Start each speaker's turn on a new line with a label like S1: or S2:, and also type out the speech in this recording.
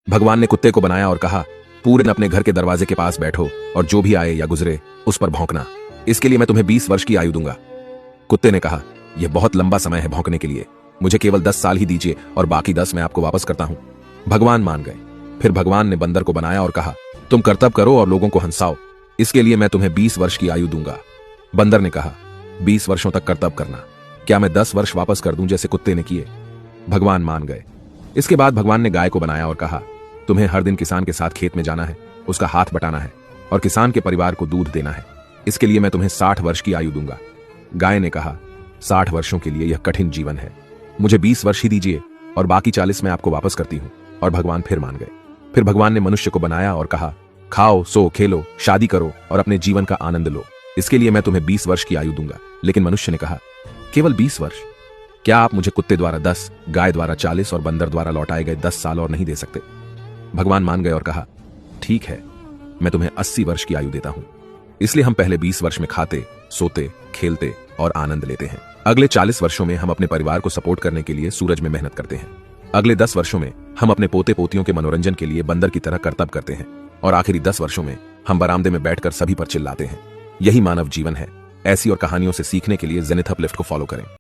S1: भगवान ने कुत्ते को बनाया और कहा, पूरे दिन अपने घर के दरवाजे के पास बैठो और जो भी आए या गुजरे उस पर भौंकना। इसके लिए मैं तुम्हें 20 वर्ष की आयु दूंगा। कुत्ते ने कहा, यह बहुत लंबा समय है भौंकने के लिए, मुझे केवल 10 साल ही दीजिए और बाकी 10 मैं आपको वापस करता हूं। भगवान मान गए। फिर भगवान ने बंदर को बनाया और कहा, तुम कर्तव्य करो और लोगों को हंसाओ, इसके लिए मैं तुम्हें 20 वर्ष की आयु दूंगा। बंदर ने कहा, 20 वर्षों तक कर्तव्य करना, क्या मैं 10 वर्ष वापस कर दूं जैसे कुत्ते ने किए? भगवान मान गए। इसके बाद भगवान ने गाय को बनाया और कहा, तुम्हें हर दिन किसान के साथ खेत में जाना है, उसका हाथ बटाना है और किसान के परिवार को दूध देना है, इसके लिए मैं तुम्हें 60 वर्ष की आयु दूंगा। गाय ने कहा, 60 वर्षों के लिए यह कठिन जीवन है, मुझे 20 वर्ष ही दीजिए और बाकी 40 मैं आपको वापस करती हूं। और भगवान फिर मान गए। फिर भगवान ने मनुष्य को बनाया और कहा, खाओ, सो, खेलो, शादी करो और अपने जीवन का आनंद लो, इसके लिए मैं तुम्हें 20 वर्ष की आयु दूंगा। लेकिन मनुष्य ने कहा, केवल 20 वर्ष? क्या आप मुझे कुत्ते द्वारा 10, गाय द्वारा 40 और बंदर द्वारा लौटाए गए 10 साल और नहीं दे सकते? भगवान मान गए और कहा, ठीक है, मैं तुम्हें 80 वर्ष की आयु देता हूं। इसलिए हम पहले 20 वर्ष में खाते, सोते, खेलते और आनंद लेते हैं। अगले 40 वर्षों में हम अपने परिवार को सपोर्ट करने के लिए सूरज में मेहनत करते हैं। अगले 10 वर्षों में हम अपने पोते पोतियों के मनोरंजन के लिए बंदर की तरह कर्तव्य करते हैं और आखिरी 10 वर्षों में हम बरामदे में बैठकर सभी पर चिल्लाते हैं। यही मानव जीवन है। ऐसी और कहानियों से सीखने के लिए जेनिथ अपलिफ्ट को फॉलो करें।